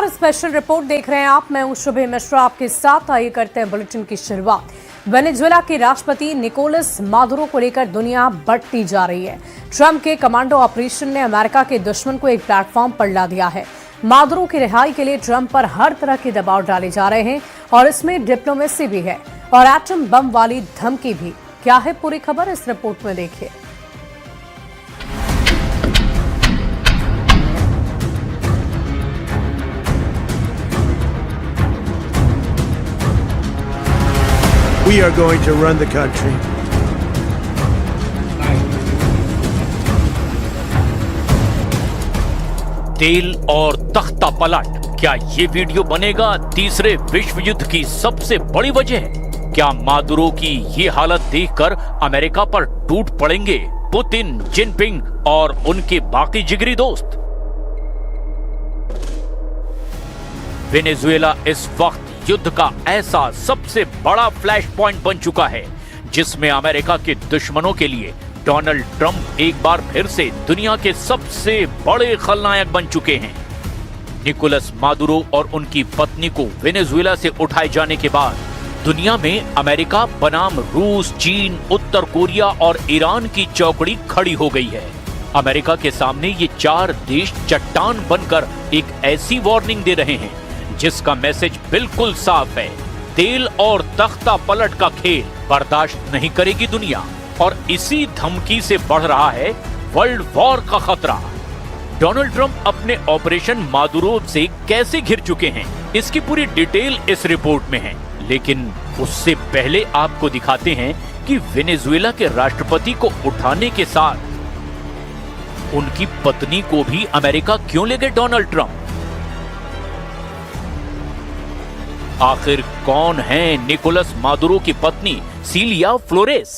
Special report देख रहे हैं आप। मैं हूं शुभे मिश्रा आपके साथ। आइए करते हैं बुलेटिन की शुरुआत। वेनेजुएला के राष्ट्रपति निकोलस मादुरो को लेकर दुनिया बढ़ती जा रही है। ट्रंप के कमांडो ऑपरेशन ने अमेरिका के दुश्मन को एक प्लेटफॉर्म पर ला दिया है। मादुरो की रिहाई के लिए ट्रंप पर हर तरह के दबाव डाले जा रहे हैं और इसमें डिप्लोमेसी भी है और एटम बम वाली धमकी भी। क्या है पूरी खबर, इस रिपोर्ट में देखिए। We are going to run the country. तेल और तख्ता पलट, क्या ये वीडियो बनेगा तीसरे विश्व युद्ध की सबसे बड़ी वजह? क्या मादुरो की ये हालत देखकर अमेरिका पर टूट पड़ेंगे पुतिन, जिनपिंग और उनके बाकी जिगरी दोस्त? वेनेजुएला इस वक्त युद्ध का ऐसा सबसे बड़ा फ्लैश पॉइंट बन चुका है जिसमें अमेरिका के दुश्मनों के लिए डोनाल्ड ट्रंप एक बार फिर से दुनिया के सबसे बड़े खलनायक बन चुके हैं। निकोलस मादुरो और उनकी पत्नी को वेनेजुएला से उठाए जाने के बाद दुनिया में अमेरिका बनाम रूस, चीन, उत्तर कोरिया और ईरान की चौकड़ी खड़ी हो गई है। अमेरिका के सामने ये चार देश चट्टान बनकर एक ऐसी वार्निंग दे रहे हैं जिसका मैसेज बिल्कुल साफ है। तेल और तख्ता पलट का खेल बर्दाश्त नहीं करेगी दुनिया और इसी धमकी से बढ़ रहा है वर्ल्ड वॉर का खतरा। डोनाल्ड ट्रंप अपने ऑपरेशन मादुरो से कैसे घिर चुके हैं, इसकी पूरी डिटेल इस रिपोर्ट में है। लेकिन उससे पहले आपको दिखाते हैं कि वेनेजुएला के राष्ट्रपति को उठाने के साथ उनकी पत्नी को भी अमेरिका क्यों ले गए डोनाल्ड ट्रंप। आखिर कौन है निकोलस मादुरो की पत्नी सीलिया फ्लोरेस?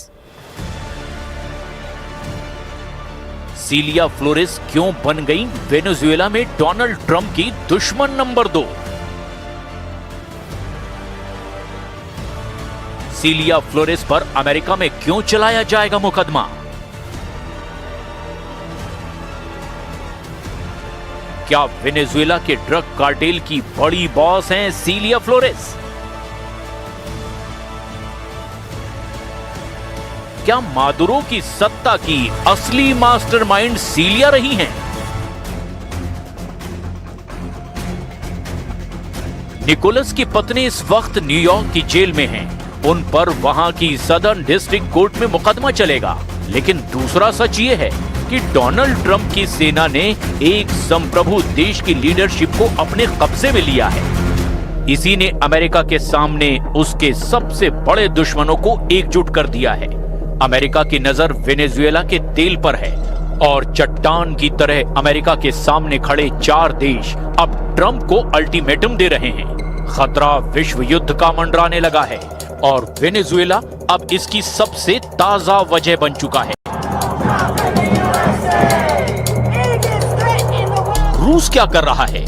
सीलिया फ्लोरेस क्यों बन गई वेनेजुएला में डोनाल्ड ट्रंप की दुश्मन नंबर 2? सीलिया फ्लोरेस पर अमेरिका में क्यों चलाया जाएगा मुकदमा? क्या वेनेजुएला के ड्रग कार्टेल की बड़ी बॉस हैं सीलिया फ्लोरेस? क्या मादुरो की सत्ता की असली मास्टरमाइंड सीलिया रही हैं? निकोलस की पत्नी इस वक्त न्यूयॉर्क की जेल में हैं। उन पर वहां की सदर्न डिस्ट्रिक्ट कोर्ट में मुकदमा चलेगा। लेकिन दूसरा सच ये है कि डोनाल्ड ट्रंप की सेना ने एक संप्रभु देश की लीडरशिप को अपने कब्जे में लिया है। इसी ने अमेरिका के सामने उसके सबसे बड़े दुश्मनों को एकजुट कर दिया है। अमेरिका की नजर वेनेजुएला के तेल पर है और चट्टान की तरह अमेरिका के सामने खड़े चार देश अब ट्रंप को अल्टीमेटम दे रहे हैं। खतरा विश्व युद्ध का मंडराने लगा है और वेनेजुएला अब इसकी सबसे ताजा वजह बन चुका है। रूस क्या कर रहा है,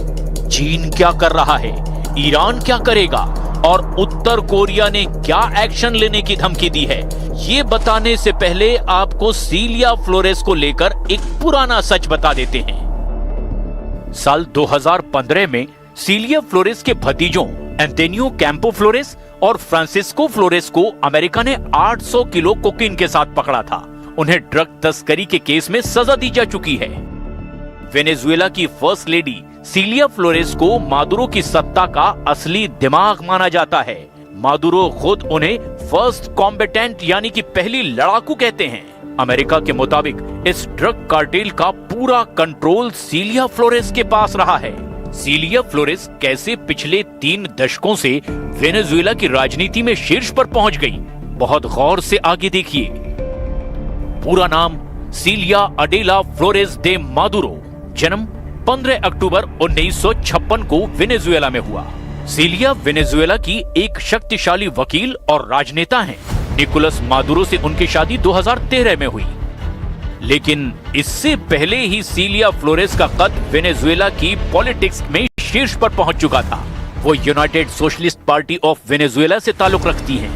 चीन क्या कर रहा है, ईरान क्या करेगा और उत्तर कोरिया ने क्या एक्शन लेने की धमकी दी है, ये बताने से पहले आपको सीलिया फ्लोरेस को लेकर एक पुराना सच बता देते हैं। साल 2015 में सीलिया फ्लोरेस के भतीजों एंटोनियो कैंपो फ्लोरेस और फ्रांसिस्को फ्लोरेस को अमेरिका ने 800 किलो कोकीन के साथ पकड़ा था। उन्हें ड्रग तस्करी के केस में सजा दी जा चुकी है। वेनेजुएला की फर्स्ट लेडी सीलिया फ्लोरेस को मादुरो की सत्ता का असली दिमाग माना जाता है। मादुरो खुद उन्हें फर्स्ट कॉम्बेटेंट यानी कि पहली लड़ाकू कहते हैं। अमेरिका के मुताबिक इस ड्रग कार्टेल का पूरा कंट्रोल सीलिया फ्लोरेस के पास रहा है। सीलिया फ्लोरेस कैसे पिछले 3 दशकों से वेनेजुएला की राजनीति में शीर्ष पर पहुंच गई, बहुत गौर से आगे देखिए। पूरा नाम सीलिया अडेला फ्लोरेस दे मादुरो, जन्म 15 अक्टूबर 1956 को वेनेजुएला में हुआ। सीलिया वेनेजुएला की एक शक्तिशाली वकील और राजनेता हैं। निकोलस मादुरो से उनकी शादी 2013 में हुई। लेकिन इससे पहले ही सीलिया फ्लोरेस का कद वेनेजुएला की पॉलिटिक्स में शीर्ष पर पहुंच चुका था। वो United socialist party of Venezuela से ताल्लुक रखती हैं।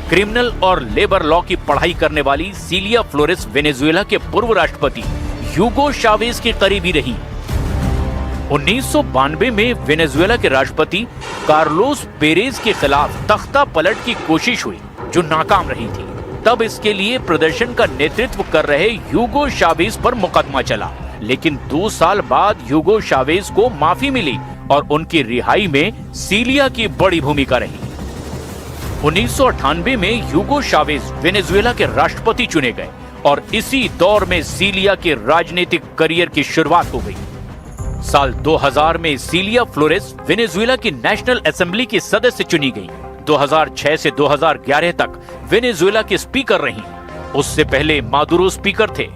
क्रिमिनल और लेबर लॉ की पढ़ाई करने वाली सीलिया फ्लोरेस वेनेजुएला के पूर्व राष्ट्रपति ह्यूगो चावेज की करीबी रही। 1992 में वेनेजुएला के राष्ट्रपति कार्लोस पेरेज के खिलाफ तख्ता पलट की कोशिश हुई जो नाकाम रही थी। तब इसके लिए प्रदर्शन का नेतृत्व कर रहे ह्यूगो चावेज पर मुकदमा चला, लेकिन 2 साल बाद ह्यूगो चावेज को माफी मिली और उनकी रिहाई में सीलिया की बड़ी भूमिका रही। 1998 में ह्यूगो चावेज वेनेजुएला के राष्ट्रपति चुने गए और इसी दौर में सीलिया के राजनीतिक करियर की शुरुआत हो गई। साल 2000 में सीलिया फ्लोरेस वेनेजुएला की नेशनल असेंबली की सदस्य चुनी गई। 2006 से 2011 तक वेनेजुएला के स्पीकर रहीं। उससे पहले मादुरो स्पीकर थे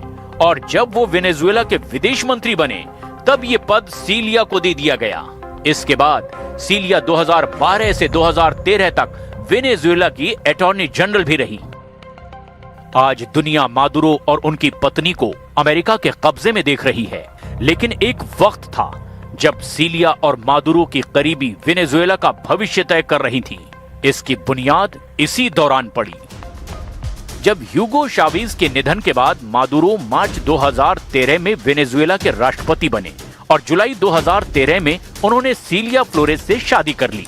और जब वो वेनेजुएला के विदेश मंत्री बने तब ये पद सीलिया को दे दिया गया। इसके बाद सीलिया 2012 से 2013 तक वेनेजुएला की अटॉर्नी जनरल भी रही। आज दुनिया मादुरो और उनकी पत्नी को अमेरिका के कब्जे में देख रही है, लेकिन एक वक्त था जब सीलिया और मादुरो की करीबी वेनेजुएला का भविष्य तय कर रही थी। इसकी बुनियाद इसी दौरान पड़ी जब ह्यूगो चावेज के निधन के बाद मादुरो मार्च 2013 में वेनेजुएला के राष्ट्रपति बने और जुलाई 2013 में उन्होंने सीलिया फ्लोरेस से शादी कर ली।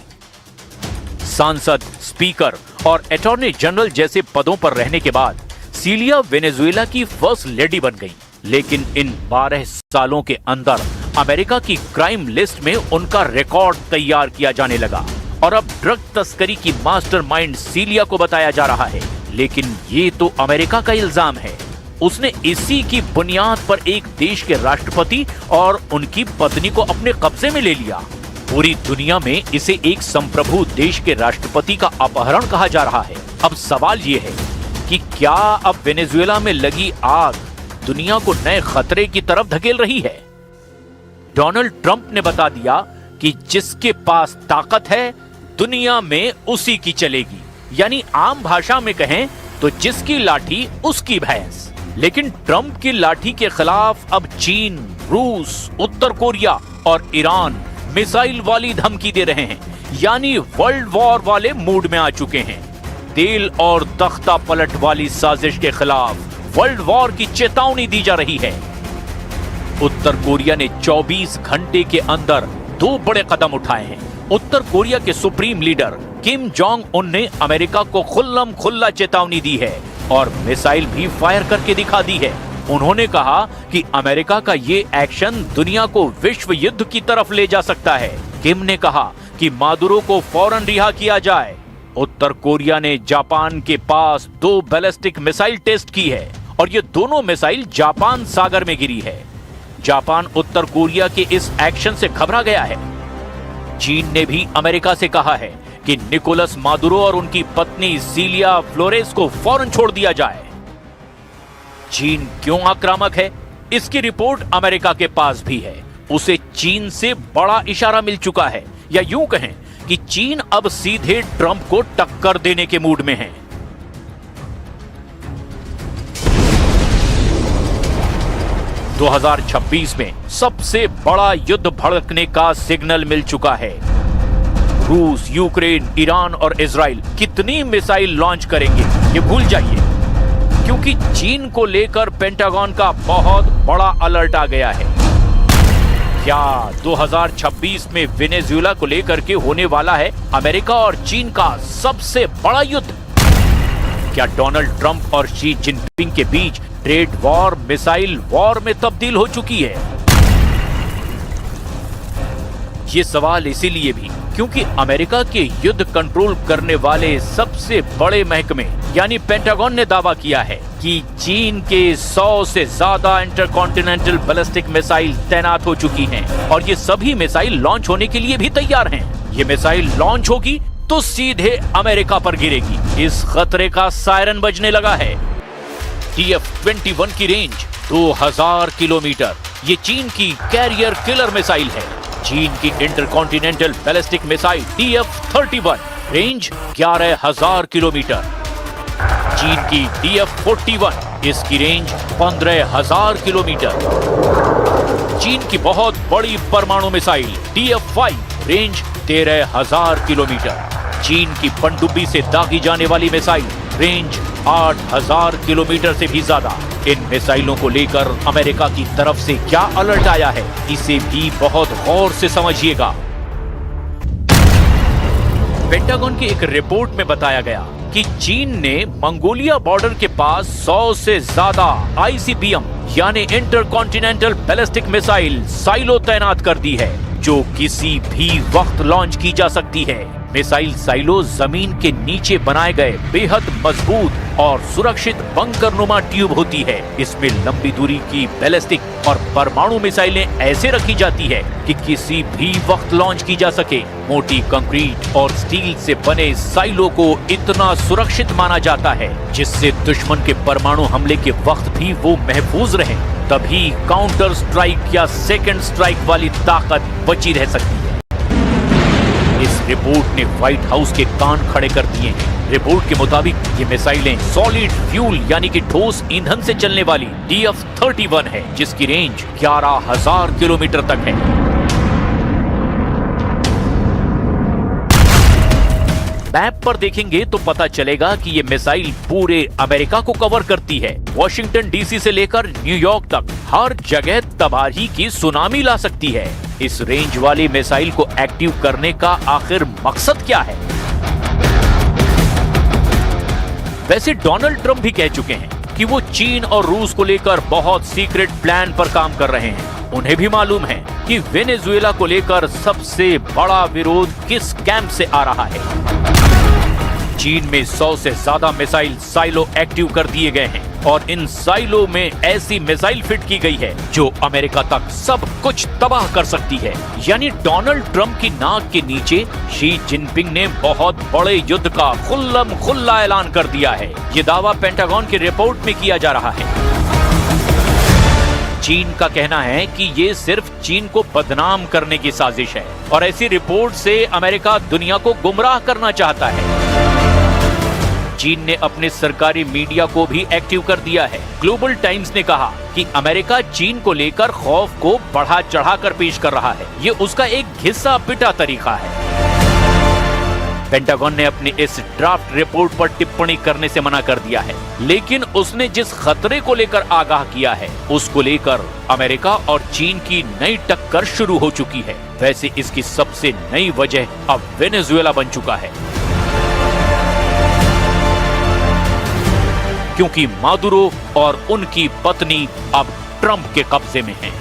सांसद, स्पीकर और अटॉर्नी जनरल जैसे पदों पर रहने के बाद सीलिया वेनेजुएला की फर्स्ट लेडी बन गई, लेकिन इन 12 सालों के अंदर अमेरिका की क्राइम लिस्ट में उनका रिकॉर्ड तैयार किया जाने लगा और अब ड्रग तस्करी की मास्टरमाइंड सीलिया को बताया जा रहा है। लेकिन ये तो अमेरिका का इल्जाम है। उसने इसी की बुनियाद पर एक देश के राष्ट्रपति और उनकी पत्नी को अपने कब्जे में ले लिया। पूरी दुनिया में इसे एक संप्रभु देश के राष्ट्रपति का अपहरण कहा जा रहा है। अब सवाल ये है कि क्या अब वेनेजुएला में लगी आग दुनिया को नए खतरे की तरफ धकेल रही है? डोनाल्ड ट्रंप ने बता दिया कि जिसके पास ताकत है दुनिया में उसी की चलेगी, यानी आम भाषा में कहें तो जिसकी लाठी उसकी भैंस। लेकिन ट्रंप की लाठी के खिलाफ अब चीन, रूस, उत्तर कोरिया और ईरान मिसाइल वाली धमकी दे रहे हैं, यानी वर्ल्ड वॉर वाले मूड में आ चुके हैं। तेल और तख्ता पलट वाली साजिश के खिलाफ वर्ल्ड वॉर की चेतावनी दी जा रही है। उत्तर कोरिया ने 24 घंटे के अंदर 2 बड़े कदम उठाए हैं। उत्तर कोरिया के supreme leader Kim Jong Un ने अमेरिका को खुल्लम खुल्ला चेतावनी दी है और मिसाइल भी फायर करके दिखा दी है। उन्होंने कहा कि अमेरिका का ये एक्शन दुनिया को विश्व युद्ध की तरफ ले जा सकता है। किम ने कहा कि मादुरो को फौरन रिहा किया जाए। उत्तर कोरिया ने जापान के पास 2 बैलिस्टिक मिसाइल टेस्ट की है और ये दोनों मिसाइल जापान सागर में गिरी है। जापान उत्तर कोरिया के इस एक्शन से घबरा गया है। चीन ने भी अमेरिका से कहा है कि निकोलस मादुरो और उनकी पत्नी सीलिया फ्लोरेस को फौरन छोड़ दिया जाए। चीन क्यों आक्रामक है, इसकी रिपोर्ट अमेरिका के पास भी है। उसे चीन से बड़ा इशारा मिल चुका है, या यूं कहें कि चीन अब सीधे ट्रंप को टक्कर देने के मूड में है। – 2026 में सबसे बड़ा युद्ध भड़कने का सिग्नल मिल चुका है। रूस, यूक्रेन, ईरान और इजराइल कितनी मिसाइल लॉन्च करेंगे ये भूल जाइए, क्योंकि चीन को लेकर पेंटागन का बहुत बड़ा अलर्ट आ गया है। क्या 2026 में वेनेजुएला को लेकर के होने वाला है अमेरिका और चीन का सबसे बड़ा युद्ध? क्या डोनाल्ड ट्रंप और शी जिनपिंग के बीच ट्रेड वॉर मिसाइल वॉर में तब्दील हो चुकी है? ये सवाल इसीलिए भी क्योंकि अमेरिका के युद्ध कंट्रोल करने वाले सबसे बड़े महकमे यानी पेंटागन ने दावा किया है कि चीन के 100 से ज्यादा इंटरकॉन्टिनेंटल बैलिस्टिक मिसाइल तैनात हो चुकी हैं और ये सभी मिसाइल लॉन्च होने के लिए भी तैयार हैं। ये मिसाइल लॉन्च होगी तो सीधे अमेरिका पर गिरेगी। इस खतरे का सायरन बजने लगा है। TF-21 की रेंज 2000 किलोमीटर। ये चीन की कैरियर किलर मिसाइल है। चीन की intercontinental ballistic missile TF-31 range 11000 kilometre. चीन की TF-41 इसकी रेंज 15000 किलोमीटर। चीन की बहुत बड़ी परमाणु मिसाइल TF-5 रेंज 13000 किलोमीटर। चीन की पनडुब्बी से दागी जाने वाली मिसाइल रेंज 8000 किलोमीटर से भी ज्यादा। इन मिसाइलों को लेकर अमेरिका की तरफ से क्या अलर्ट आया है, इसे भी बहुत गौर से समझिएगा। पेंटागन की एक रिपोर्ट में बताया गया कि चीन ने मंगोलिया बॉर्डर के पास 100 से ज्यादा ICBM यानी इंटरकॉन्टिनेंटल बैलिस्टिक मिसाइल साइलो तैनात कर दी है, जो किसी भी वक्त लॉन्च की जा सकती है। मिसाइल साइलो जमीन के नीचे बनाए गए बेहद मजबूत और सुरक्षित बंकर नुमा ट्यूब होती है। इसमें लंबी दूरी की बैलिस्टिक और परमाणु मिसाइलें ऐसे रखी जाती है कि किसी भी वक्त लॉन्च की जा सके। मोटी कंक्रीट और स्टील से बने साइलो को इतना सुरक्षित माना जाता है जिससे दुश्मन के परमाणु हमले के वक्त भी वो महफूज रहे, तभी काउंटर स्ट्राइक या सेकंड स्ट्राइक वाली ताकत बची रह सकती है। इस रिपोर्ट ने व्हाइट हाउस के कान खड़े कर दिए हैं। रिपोर्ट के मुताबिक ये मिसाइलें सॉलिड फ्यूल यानी कि ठोस ईंधन से चलने वाली DF-31 है, जिसकी रेंज 11000 किलोमीटर तक है। मैप पर देखेंगे तो पता चलेगा कि ये मिसाइल पूरे अमेरिका को कवर करती है। वॉशिंगटन DC से लेकर न्यूयॉर्क तक हर जगह तबाही की सुनामी ला सकती है। इस रेंज वाली मिसाइल को एक्टिव करने का आखिर मकसद क्या है? वैसे डोनाल्ड ट्रंप भी कह चुके हैं कि वो चीन और रूस को लेकर बहुत सीक्रेट प्लान पर काम कर रहे हैं। उन्हें भी मालूम है कि वेनेजुएला को लेकर सबसे बड़ा विरोध किस कैंप से आ रहा है। चीन में 100 से ज्यादा मिसाइल साइलो एक्टिव कर दिए गए हैं और इन साइलो में ऐसी मिसाइल फिट की गई है जो अमेरिका तक सब कुछ तबाह कर सकती है। यानी डोनाल्ड ट्रंप की नाक के नीचे शी जिनपिंग ने बहुत बड़े युद्ध का खुल्लम खुल्ला ऐलान कर दिया है। ये दावा पेंटागन की रिपोर्ट में किया जा रहा है। चीन का कहना है कि ये सिर्फ चीन को बदनाम करने की साजिश है और ऐसी रिपोर्ट से अमेरिका दुनिया को गुमराह करना चाहता है। चीन ने अपने सरकारी मीडिया को भी एक्टिव कर दिया है। ग्लोबल टाइम्स ने कहा कि अमेरिका चीन को लेकर खौफ को बढ़ा चढ़ाकर पेश कर रहा है। ये उसका एक घिसा पिटा तरीका है। पेंटागन ने अपनी इस ड्राफ्ट रिपोर्ट पर टिप्पणी करने से मना कर दिया है, लेकिन उसने जिस खतरे को लेकर आगाह किया है उसको लेकर अमेरिका और चीन की नई टक्कर शुरू हो चुकी है। वैसे इसकी सबसे नई वजह अब वेनेजुएला बन चुका है, क्योंकि मादुरो और उनकी पत्नी अब ट्रंप के कब्जे में हैं।